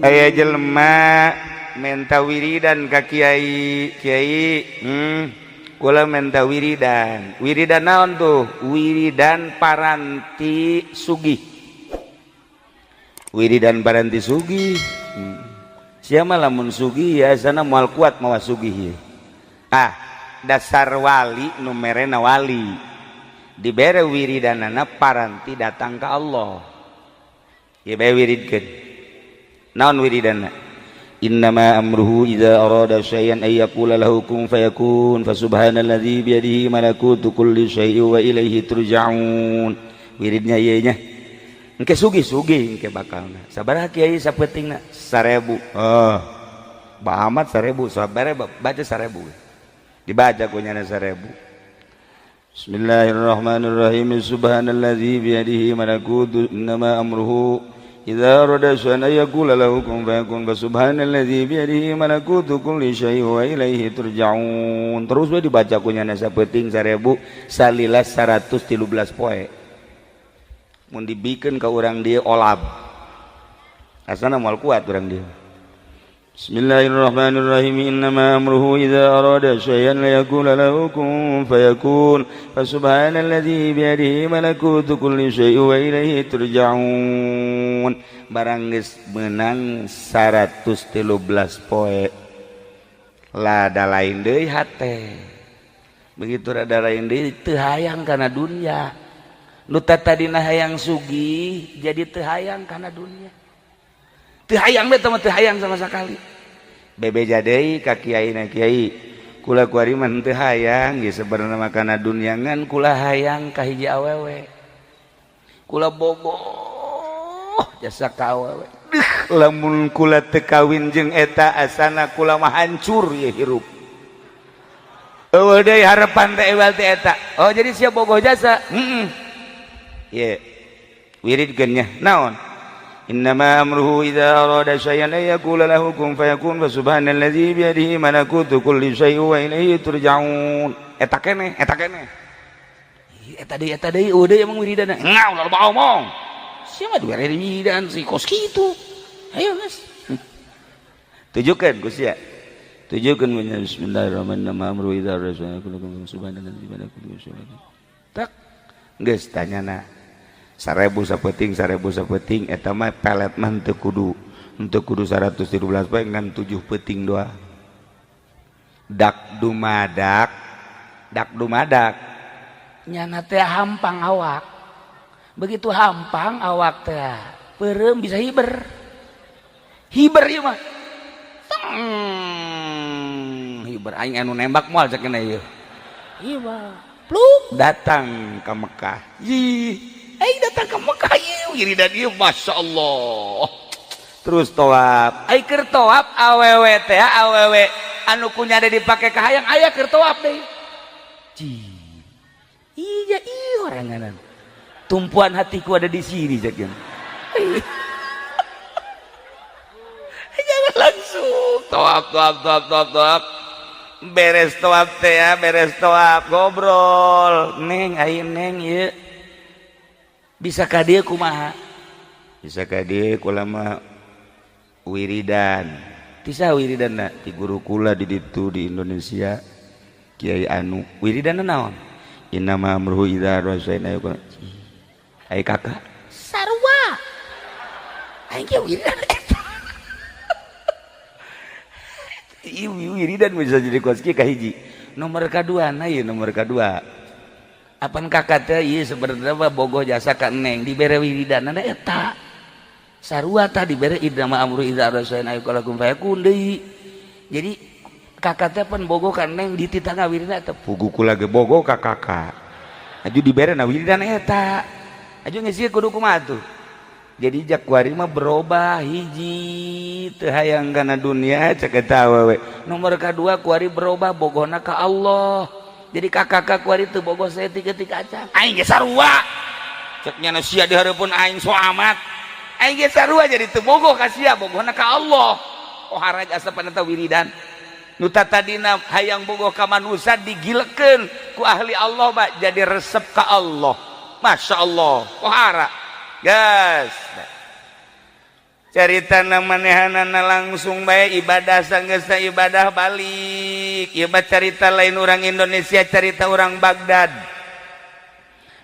aya jelema menta wiridan ka kiai kula menta wiridan naon tuh wiridan paranti sugih siapa lamun sugih ya sana moal kuat mawa sugih dasar wali numerena wali dibere wiridanana paranti datang ke Allah ya bae wiridkeun naon wiridana innama amruhu idza arada syai'an ay yaqula lahu kun fayakun fasubhanalladzi biyadihi malakutu kulli syai'in wa ilaihi turja'un wiridnya ieu nya engke sugih engke bakalna sabaraha kiai sapetingna 1000 Ba Ahmad 1000 sabare baca 1000 dibaca kunyana 1000 Bismillahirrahmanirrahim subhanalladzi biyadihi malakutu innama amruhu idza arada syai'an yaqula lahu kun fayakun subhanalladzi biyadihi malakutu kulli syai'in wa ilaihi turja'un terus we dibaca kunyana saeuting 1000 salila 113 poe mun dibikeun ka urang dieu olab asana moal kuat urang dieu Bismillahirrahmanirrahim innama amruhu idza arada syai'an yaqula lahu kun fayakun fasubhanalladzi biyadihi malakutu kulli syai'in wa ilaihi turja'un barang geus meunang 113 poe lada lain deui hate begitu rada lain deui teu hayang kana dunya nu tadina hayang sugih jadi teu hayang kana dunya teu hayang teh teu hayang sama sekali bebeja deui ka kiaina kiai kula kuari mah teu hayang ge sabarna mah kana dunya ngan kula hayang ka hiji awewe kula bogoh jasa ka awewe lamun kula teu kawin jeung eta asana kula mah hancur ye hirup eueuh deui harapan teh ewal teh eta oh jadi sia bogoh jasa ye wiridkeun nya naon innama amruhu idza arada syai'an yaqula lahu kun fayakun subhanalladzi biyadihi malakutu kulli syai'in wa ilaihi turja'un eta keneh eta deui eueuh deui emang wiridana ngau loba omong sia mah dibere wiridan si kos kitu ayo geus tujukeun ku sia tujukeun bismillahirrahmanirrahim amruhu idza arada syai'an yaqula lahu subhanalladzi biyadihi kulli syai'in tak geus tanyana 1000 sapeting eta mah pelet mah teu kudu 113 poe ngan 7 peuting doang dak dumadak nyana teh hampang awak begitu hampang awak teh peureum bisa hiber ieu mah hiber aing anu nembak moal cenah ieu ieu mah pluk datang ke Mekah datang ke Mekah wiridan ieu masyaallah terus tawaf keur tawaf awewe teh awewe anu kunyade dipake ka hayang aya keur tawaf deui iya oranganan tumpuan hatiku ada di sini cekeun jangan langsung tawaf beres tawaf teh beres tawaf ngobrol neng ayeuna neng ieu bisa ka dieu kumaha bisa ka dieu kula mah wiridan tisa wiridanna ti guru kula di ditu di Indonesia Kiai Anu wiridanna naon innama amruhu idza rasaina yaqul ai kakak sarua aing ge wiridan eta ieu wiridan bisa jadi kuas kieu ka hiji nomor kadua na ieu nomor kadua apan kakak teh ieu sebenarnya mah bogoh jasa ka neng dibere wiridanana eta sarua tah dibere innama amruhu idza rasaina yaqul kum fayakun deui jadi kakak teh pan bogoh ka neng di titangga wiridan eta pugu kula ge bogoh ka kakak aju dibere na wiridan eta aju geus ieu kudu kumaha tuh jadi jak kuari mah berubah hiji teu hayang kana dunia cek eta awewe nomor kadua kuari berubah bogohna ka Allah jadi kakak kuari teu bogoh saeutik-eutik acan aing ge sarua cek nya sia di hareupeun aing so amat aing ge sarua jadi teu bogoh ka sia bogohna ka Allah oh haraj asapan eta wiridan nu tadina hayang bogoh ka manusia digilekeun ku ahli Allah ba jadi resep ka Allah masyaallah pohara guys caritana manehanana langsung bae ibadah sanggeusna ibadah balik. Ieu mah carita lain orang Indonesia, carita orang Baghdad.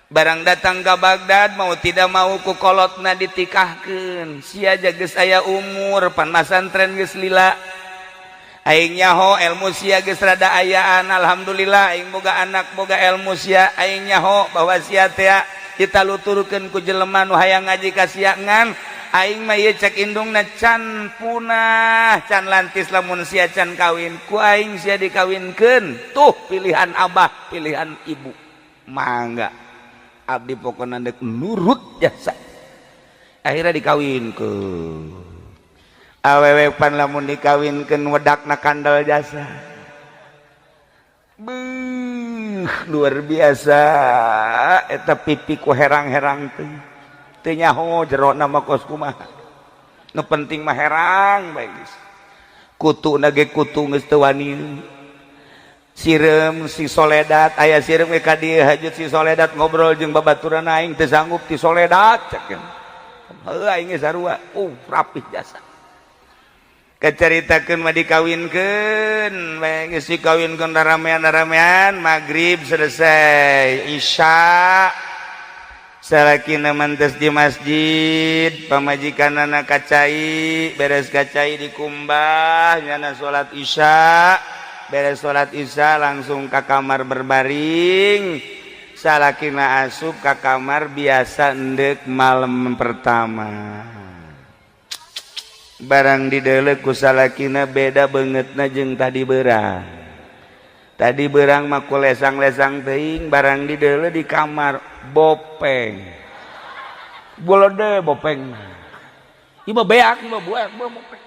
Barang datang ke Baghdad mau tidak mau ku kolotna ditikahkeun. Sia aja geus aya umur pan masantren geus lila. Aing nyaho ilmu sia geus rada ayaan, alhamdulillah aing boga anak boga ilmu sia. Aing nyaho bahwa sia teh ditaluturkeun ku jelema nu hayang ngaji ka sia ngan aing mah ieu cek indungna can punah, can lantis lamun sia can kawin ku aing sia dikawinkeun. Tuh pilihan abah, pilihan ibu. Mangga abdi pokona dek nurut jasa. Akhirnya dikawinkeun. Awewe pan lamun dikawinkeun wedakna kandal jasa. Luar biasa eta pipi ku herang-herang teu nyaho jero nama kos kumaha. Nu penting mah herang bae geus. Kutuna ge kutu geus teu wani. Sirem si Soledad aya sirem ge ka dieu hajut si Soledad ngobrol jeung babaturan aing teu sanggup ti Soledad cek. Heuh aing ge sarua. Rapih jasa. Kacaritakeun mah dikawinkeun, bae geus dikawinkeun ramean magrib selesai, isya salakina mantes di masjid, pamajikanana kacai, beres kacai dikumbah, nyana salat isya, beres salat isya langsung ka kamar berbaring, salakina asup ka kamar biasa endek malam pertama. Barang dideuleu ku salakina beda beungeutna jeung tadi beurang. Tadi beurang mah ku lesang-lesang teuing, barang dideuleu di kamar bopeng. Bolode bopeng. Ieu mah beak, ieu mah buak, bopeng.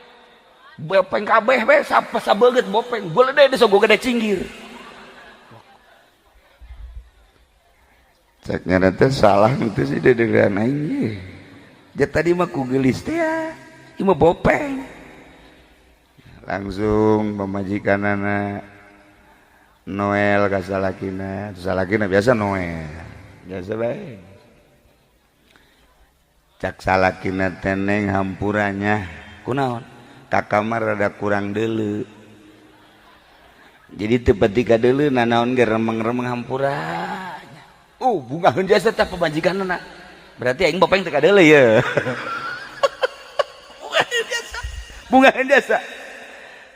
Bopeng kabeh we sabeungeut bopeng. Bolode deus sok gede cinggir. Cek nyana teh salah teh si dedegan aing ye. Ja tadi mah ku geulis teh ya. Ima bopeng langsung pemajikanana Noel ka salakina. Salakina biasa Noel biasa bae. Cak salakina teneng hampuranya kunaon ka kamar rada kurang deuleu. Jadi teu pati ka deuleu nanaon ge remeng-remeng hampuranya. Bungaheun jasa teh pemajikanana. Berarti aing bopeng teu ka deuleu ye. Bungaheun jasa.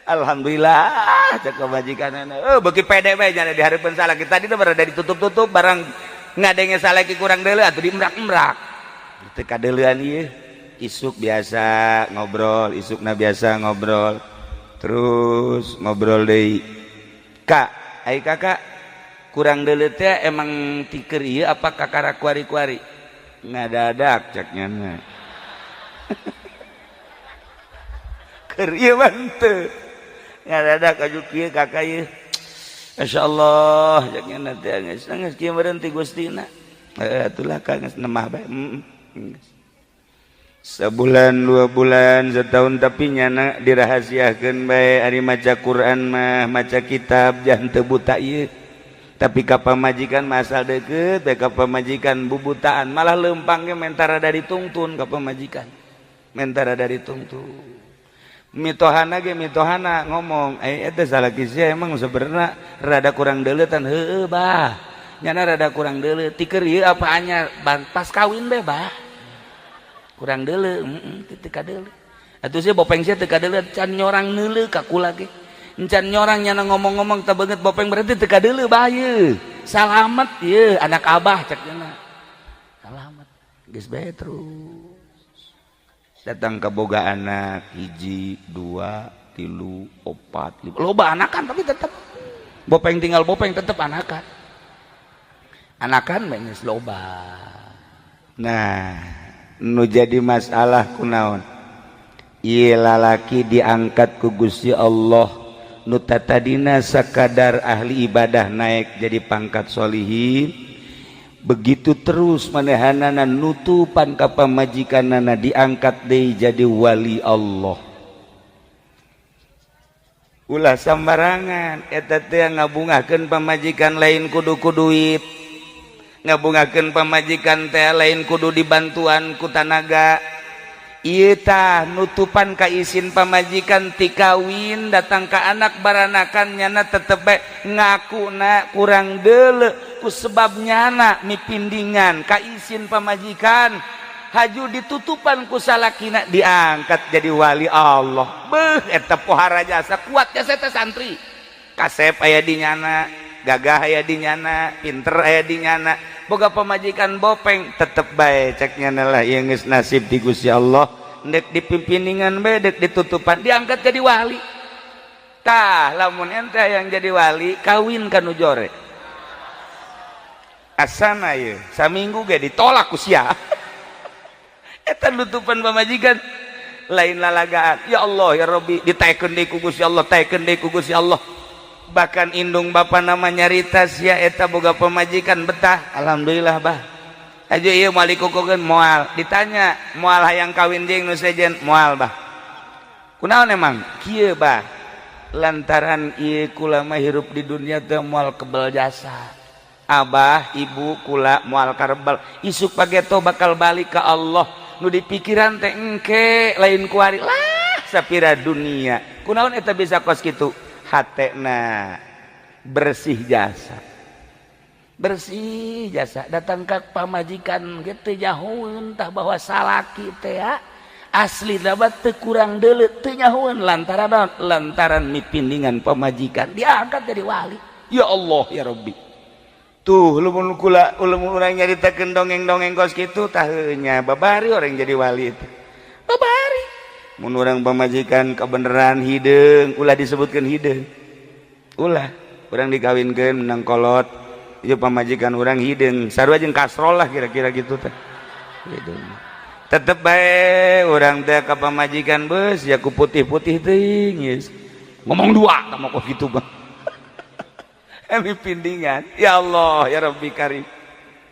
Alhamdulillah cek majikanana. Beuki pede bae nya di hareupeun salaki. Tadi teh berada ditutup-tutup barang ngadenge salaki kurang deuleu atuh diemrak-emrak. Teu kadeuleuan ieu. Isuk biasa ngobrol, isukna biasa ngobrol. Terus ngobrol deui. Kak, ai kakak kurang deuleu teh emang ti keur ieu apa kakara kuari-kuari? Ngadadak cek nyana. Keur ieu mah teu. Ngadadak aju kieu kakak ieu. Masyaallah cek nyana teh geus kieu meureun ti Gustina. Atulah ka geus nemah bae. Sebulan, 2 bulan, setahun tapi nyana dirahasiakeun bae ari maca Quran mah, maca kitab jangan teu buta ieu. Tapi ka pamajikan mah asal deukeut, bae ka pamajikan bubutaan, malah leumpang ge mentara dari tungtun ka pamajikan. Mentara dari tungtun. Mitohana ge mitohana ngomong, eta salaki sia emang sebenarnya rada kurang deuleutan. Heueuh bah. Nyana rada kurang deuleu. Ti keur ieu apa anyar pas kawin bae bah. Kurang deuleu, teu ka deuleu. Atuh sia bopeng sia teu ka deuleu, can nyorang neuleu ka kula ge. Encan nyorang nyana ngomong-ngomong teu beungeut bopeng berarti teu ka deuleu bah ieu. Salamet ieu anak abah cek nyana. Salamet. Geus bae terus. Datang ke boga anak 1, 2, 3, 4, 5. Loba anakan tapi tetep bopeng tinggal bopeng tetep anakan. Anakan geus loba. Nah, nu jadi masalah kunaon? Ieu lalaki diangkat ku Gusti Allah nu tatadina sakadar ahli ibadah naik jadi pangkat sholihin. Begitu terus manehanana nutupan ka pamajikanana diangkat deui jadi wali Allah. Ulah sambarangan eta teh ngabungakeun pamajikan lain kudu ku duit. Ngabungakeun pamajikan teh lain kudu dibantuan ku tanaga. ieu tah nutupan ka izin pamajikan ti kawin datang ka anak baranakan nyana tetep bae ngakuna kurang deuleu ku sebab nyana mipindingan ka izin pamajikan haju ditutupan ku salakina diangkat jadi wali Allah. Beuh eta pohara jasa kuat jasa teh santri kasep aya di nyana, gagah aya di nyana, pinter aya di nyana, boga pamajikan bopeng tetep bae cek nyana lah ieu geus nasib di Gusti Allah ndek dipimpiningan bae dek ditutupan diangkat jadi wali. Tah lamun ente yang jadi wali kawin ka nu jore asana ieu saminggu ge ditolak ku sia eta nutupan pamajikan lain lalagaan. Ya Allah ya Rabbi ditaekeun deui ku Gusti Allah, taekeun deui ku Gusti Allah. Bahkan indung bapa nama nyarita sia eta boga pamajikan betah. Alhamdulillah bah aja ieu moal dikukukeun moal ditanya moal hayang kawin jeung nu sejen moal bah kunaon emang kieu bah lantaran ieu kula mah hirup di dunia teh moal kebal jasa abah ibu kula moal karebal isuk pageto bakal balik ka Allah nu dipikiran teh engke lain kuari lah sapira dunia kunaon eta bisa kos kitu hatena bersih jasa datang ke pamajikan gitu nyahueun tah bahwa salaki teh asli dapat teu kurang deuleu teu nyahueun lantaran mipindingan pamajikan diangkat jadi wali. Ya Allah ya Rabbi tuh lamun urang nyaritakeun dongeng-dongeng kos kitu tah nya babari orang jadi wali itu babari mun urang pamajikan kebenaran hideung ulah disebutkeun hideung ulah urang dikawinkeun menang kolot ieu pamajikan urang hideung sarua jeung kasrol lah kira-kira gitu teh tetep bae urang teh ka pamajikan beus ya ku putih-putih teuing geus ngomong dua tah kok gitu bang emi pindingan. Ya Allah ya Rabbi karim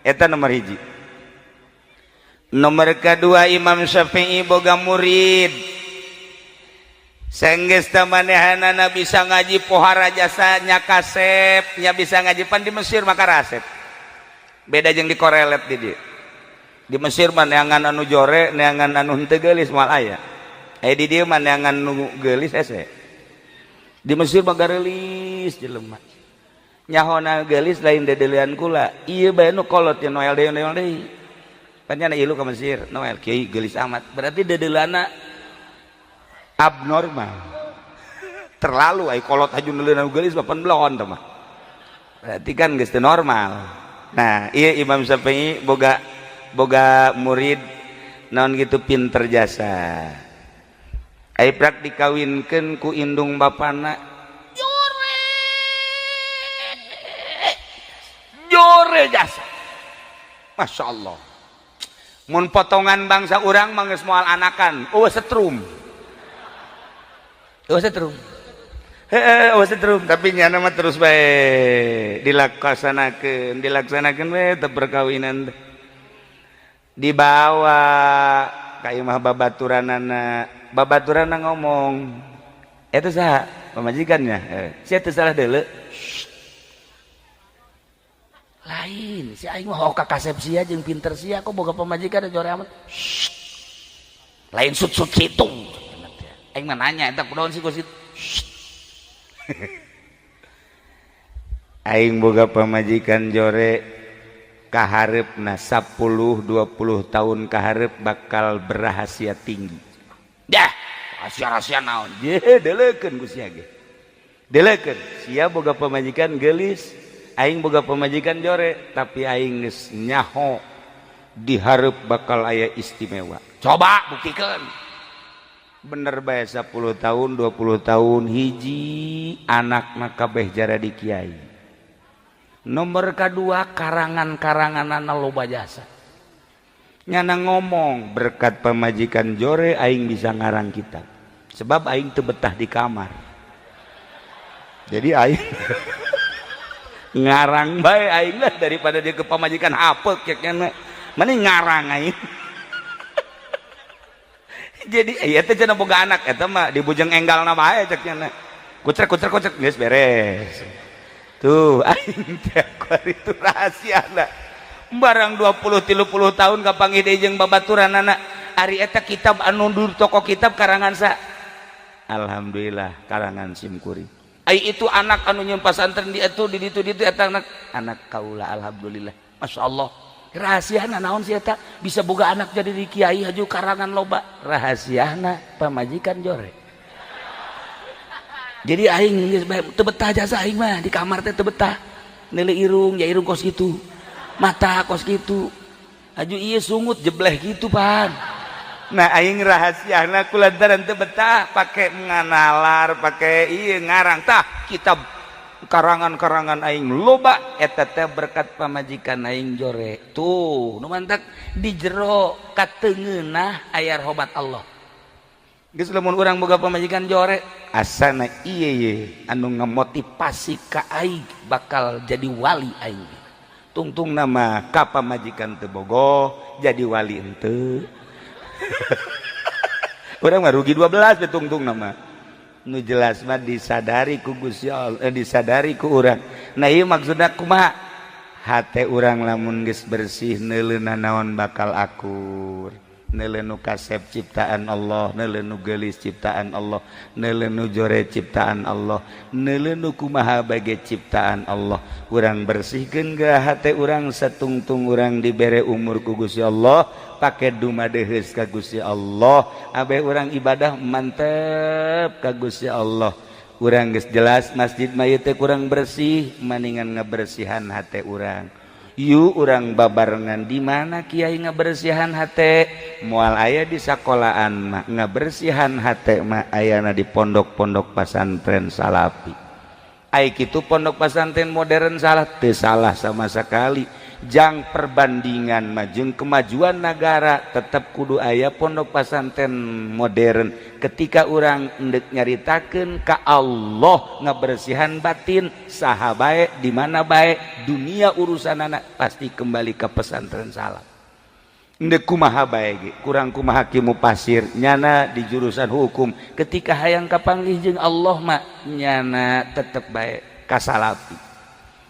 eta nomor hiji. Nomor kedua Imam Syafi'i boga murid senggeus teh manehanana bisa ngaji pohara jasa nya kasep nya bisa ngaji pan di Mesir maka rasep beda jeung di korelet di dieu di Mesir mah neangan anu jore neangan anu henteu geulis moal aya di dieu mah neangan nu geulis hese di Mesir mah gareulis jelema nyahona geulis lain dedeulean kula ieu bae nu kolot nya noel deui pan nya ilu ka Mesir noel kieu geulis amat berarti dedeuleana abnormal terlalu ai kolot haju neuleun geulis bapan blon teh mah berarti kan geus teu normal. Nah ieu Imam Syafi'i boga murid naon gitu pinter jasa ai prak dikawinkeun ku indung bapana jore jasa Masya Allah mun potongan bangsa urang mah geus moal anakan setrum setrum tapi nyana mah terus bae dilaksanakeun we teh perkawinan dibawa ka imah babaturanna ngomong eta saha pamajikannya sia teu salah deuleu lain si aing mah hoka kasep sia jeung pinter sia kok boga pamajikan jore amat lain sut situng aing mah nanya eta kunaon sih ku situ aing boga pamajikan jore kahareupna 10-20 tahun kahareup bakal berahasia tinggi dah rahasia naon ye deleukeun ku sia ge deleukeun sia boga pamajikan geulis aing boga pamajikan jore tapi aing geus nyaho dihareup bakal aya istimewa coba buktikeun bener bae 10 tahun 20 tahun hiji anakna kabeh jara di kiai. Nomor kedua karangan-karanganana loba jasa nyana ngomong berkat pamajikan jore aing bisa ngarang kitab sebab aing teu betah di kamar jadi aing ngarang bae aing lah daripada dia ke pamajikan hapeuk nya mending ngarang aing jadi ieu teh cenah boga anak eta mah dibujeng enggalna bae cek nya kucrek geus beres tuh aing teh kuari itu rahasiana barang 20-30 tahun kapanggih deui jeung babaturanana ari eta kitab anu dur toko kitab karangan sa alhamdulillah karangan Simkuring ai itu anak anu nyeun pasantren di atuh di ditu eta anak kaula alhamdulillah masyaallah rahasiana naon sih eta bisa boga anak jadi di kiai haju karangan loba rahasiana pamajikan jore jadi aing geus teu betah jasa aing mah di kamar teh teu betah neule irung ya irung kos kitu mata kos kitu haju ieu sungut jebleh gitu pan nah aing rahasiana kulantaran teu betah pake nganalar pake ieu ngarang tah kitab karangan-karangan aing loba eta teh berkat pamajikan aing jore tuh nu mantak di jero kateungeunah aya rahmat Allah geus lamun urang boga pamajikan jore asana ieu ye anu ngamotivasi ka aing bakal jadi wali aing tungtung nama ka pamajikan teu bogoh jadi wali henteu urang mah rugi 12 betungtung nama nu jelas mah disadari ku Gusti Allah disadari ku urang nah ieu maksudna kumaha hate urang lamun geus bersih neuleuna naon bakal akur neuleun nu kasep ciptaan Allah neuleun nu geulis ciptaan Allah neuleun nu jore ciptaan Allah neuleun nu kumaha bage ciptaan Allah urang bersihkeun ge hate urang satungtung urang dibere umur ku Gusti Allah pake dumadeheus ka Gusti Allah abe urang ibadah mantep ka Gusti Allah urang geus jelas masjid mah ieu teh kurang bersih maningan ngabersihan hate urang yu urang babarengan di mana kiai ngabersihan hate moal aya di sakolahan mah ngabersihan hate mah ayana di pondok-pondok pesantren salafi ai kitu pondok pesantren modern salah teu salah sama sekali jang perbandingan majeng kemajuan negara tetap kudu aya pondok pesantren modern ketika orang endek nyaritakeun ka Allah ngabersihan batin saha bae di mana bae dunia urusanana pasti kembali ke pesantren salaf endek kumaha bae ge kurang kumaha kimu pasir nyana di jurusan hukum ketika hayang kapanggih jeung Allah mah nyana tetep bae ka salafi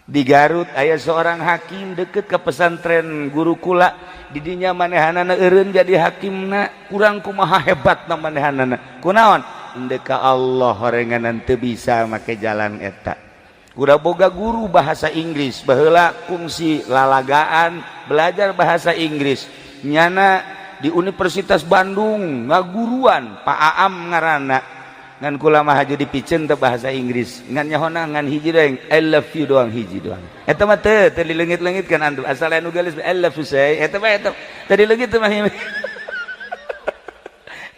di Garut aya seorang hakim deket ke pesantren gurukula didinya manehanana eureun jadi hakimna kurang kumaha hebatna manehanana kunaon endek ka Allah horenganan teu bisa make jalan eta kuda boga guru bahasa Inggris baheula kungsi lalagaan belajar bahasa Inggris nyana di Universitas Bandung ngaguruan Pak Aam ngaranna ngan kula mah haju dipicen teh bahasa Inggris ngan nyahona ngan hiji doang I love you doang hiji doang eta mah teu dileungit-leungit kan andu asal anu geus I love you say eta mah eta tadi leungit teh mah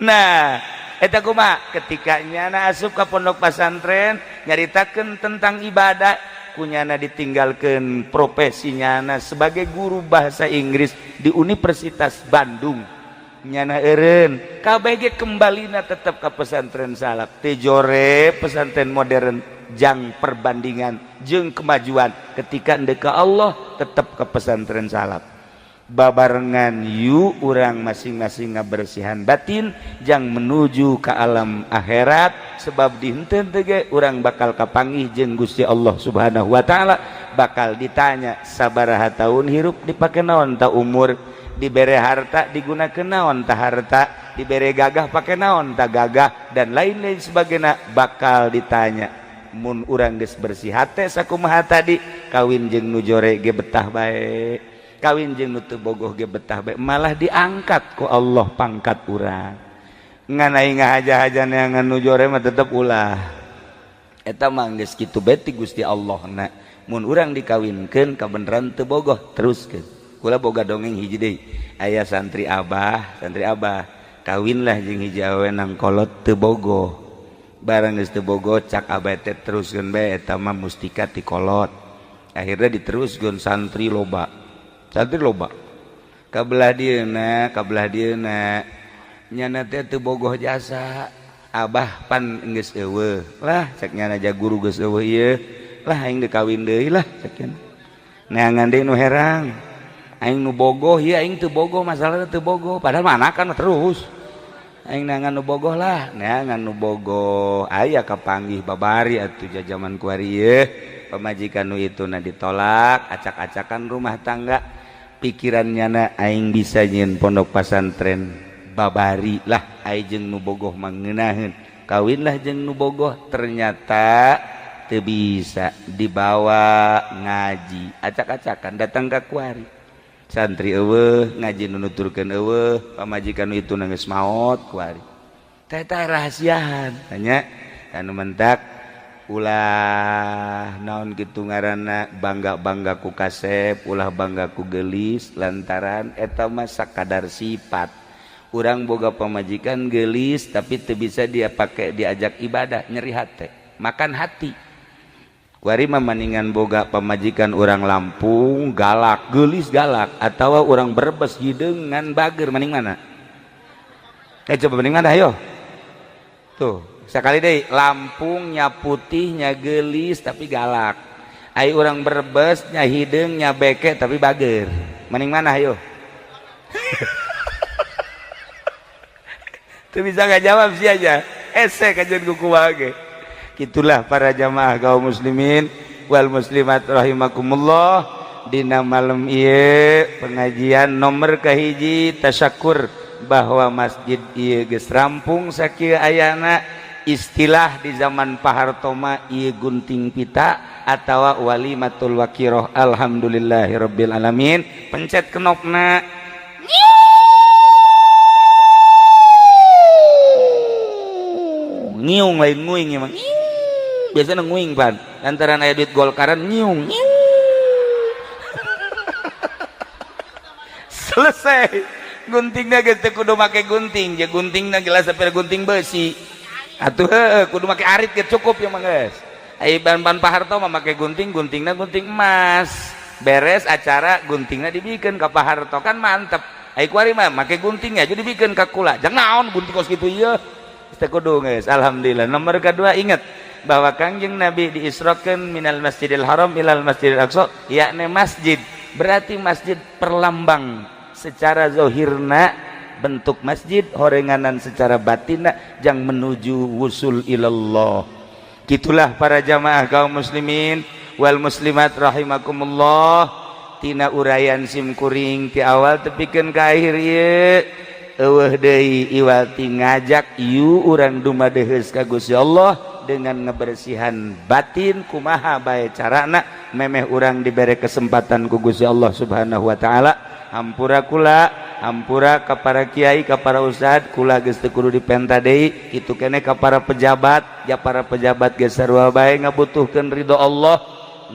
nah eta kumaha ketika nyana asup ka pondok pesantren nyaritakeun tentang ibadah kunyana ditinggalkeun profesi nyana sebagai guru bahasa Inggris di Universitas Bandung nyana eureun kabeh ge kembalina tetep ka pesantren salaf teu jore pesantren modern jang perbandingan jeung kemajuan ketika endek ka Allah tetep ka pesantren salaf babarengan yu urang masing-masing ngabersihan batin jang menuju ka alam akhirat sebab di henteu teh ge urang bakal kapanggih jeung Gusti Allah Subhanahu wa taala bakal ditanya sabaraha taun hirup dipake naon ta umur dibere harta digunakeun naon tah harta dibere gagah pake naon tah gagah dan lain-lain sebagainya bakal ditanya mun urang geus bersih hate sakumaha tadi kawin jeung nu jore ge betah bae kawin jeung nu teu bogoh ge betah bae malah diangkat ku Allah pangkat urang ngan aing ngahaja-hajana ngan nu jore mah tetep ulah eta mah geus kitu bae ti Gusti Allahna mun urang dikawinkeun kabeneran teu bogoh teruskeun kula boga dongeng hiji deui aya santri abah kawinlah jeung hiji awewe nang kolot teu bogoh barang geus teu bogoh cak abah teh teruskeun bae eta mah mustika ti kolot akhirna diteruskeun santri loba kabelah dieuna nyana teh teu bogoh jasa abah pan geus eueuh lah cek nyana ja guru geus eueuh ieu lah aing dikawin deui lah cek neangan deui nu herang aing nu bogoh ya aing teu bogoh masalahna teu bogoh padahal mah anakan terus aing nangan nu bogoh lah neangan nu bogoh aya kapanggih babari atuh jajaman ku ari ieu pamajikan nu itu na ditolak acak-acakan rumah tangga pikirannya na aing bisa nyieun pondok pesantren babari lah ai jeung nu bogoh manggeunaheun kawinlah jeung nu bogoh ternyata teu bisa dibawa ngaji acak-acakan datang ka kuari santri eueuh ngaji nu nuturkeun eueuh pamajikan itu geus maot kuari teh rahasiahan tanya anu mentak ulah naon kitu ngaranna bangga ku kasep ulah bangga ku geulis lantaran eta mah sakadar sifat urang boga pamajikan geulis tapi teu bisa dia pake diajak ibadah nyeri hate makan hati kuari mah maningan boga pamajikan urang Lampung galak geulis galak atawa urang Brebes hideung ngan bager maning mana coba maning mana ayo tuh sekali deh Lampung nya putih nya geulis tapi galak ai urang Brebes nya hideung nya beke tapi bager maning mana ayo tuh bisa ngajawab sih aja ese kajian kuku wage gitulah para jamaah kaum muslimin wal muslimat rahimakumullah dina malam ieu pengajian nomor kahiji tasyakur bahwa masjid ieu geus rampung sakieu ayana istilah di zaman Pak Harto mah ieu gunting pita atawa walimatul waqiroh alhamdulillahirabbil alamin pencet knopna nyiung lain nguing emang biasanya nguing pan lantaran aya duit golkaran nyiung selesai guntingna geus teu kudu make gunting je guntingna geus saper gunting besi atuh kudu make arit geus cukup ya mah geus ai ban-ban Pak Harto mah make gunting guntingna gunting emas beres acara guntingna dibikeun ka Pak Harto kan mantep ai kuari mah make guntingnya jadi dibikeun ka kula jang naon gunting kos kitu ieu teu kudu geus alhamdulillah nomor kedua ingat bahwa Kangjeng Nabi diisrokeun minal Masjidil Haram ilal Masjidil Aqsa yakni masjid berarti masjid perlambang secara zahirna bentuk masjid horenganan secara batinna jang menuju wusul ilallah gitulah para jamaah kaum muslimin wal muslimat rahimakumullah tina urayan simkuring ti awal tepikeun ka akhir ieu eueuh deui iwati ngajak ieu urang dumadeheus ka Gusti Allah dengan ngebersihan batin kumaha bae carana memeh urang dibere kesempatan ku Gusti Allah Subhanahu wa taala hampura kula hampura ka para kiai ka para ustad kula geus teu kudu dipenta deui kitu keneh ka para pejabat ya para pejabat geus sarua bae ngabutuhkeun ridho Allah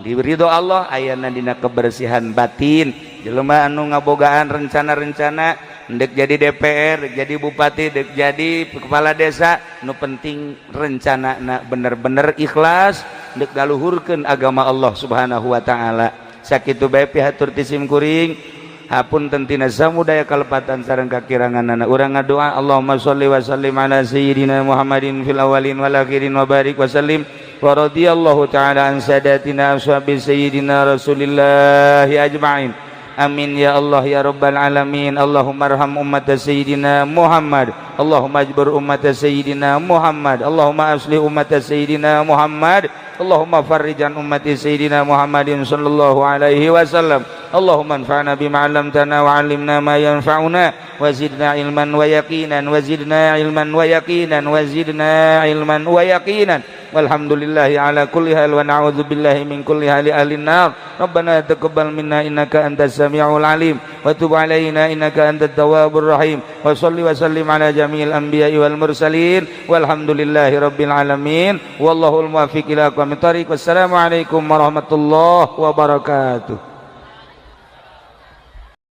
di ridho Allah ayana dina kebersihan batin jelema anu ngabogaan rencana-rencana dek jadi DPR, dek jadi bupati, dek jadi kepala desa nu penting rencana na bener-bener ikhlas dek galuhurkeun agama Allah Subhanahu wa taala sakitu bae pihatur ti simkuring hapunten tina samudaya kalepatan sareng kakiranganna urang ngadoa Allahumma sholli wa sallim ala sayyidina Muhammadin fil awwalin wal akhirin wa barik wa sallim wa radhiyallahu taala an sadatina ashabi sayyidina Rasulillah ajma'in amin ya Allah ya rabbal alamin Allahumma arham ummat sayyidina Muhammad Allahumma ajbur ummat sayyidina Muhammad Allahumma aslih ummat sayyidina Muhammad Allahumma farrijan ummati sayyidina Muhammadin sallallahu alaihi wasallam Allahumma anfa'na bima 'allamtana wa 'allimna ma yanfa'una wa zidna ilman wa yaqinan wa zidna ilman wa yaqinan wa zidna ilman wa yaqinan walhamdulillahi ala kulli hal wa na'udzu billahi min kulli hali ahlin nar rabbana taqabbal minna innaka antas samiul alim wa tub alaina innaka antat tawwabur rahim wa shalli wa sallim ala jami'il anbiya'i wal mursalin walhamdulillahi rabbil alamin wallahul muwaffiq ila aqwamit thariq wassalamu alaikum warahmatullahi wabarakatuh.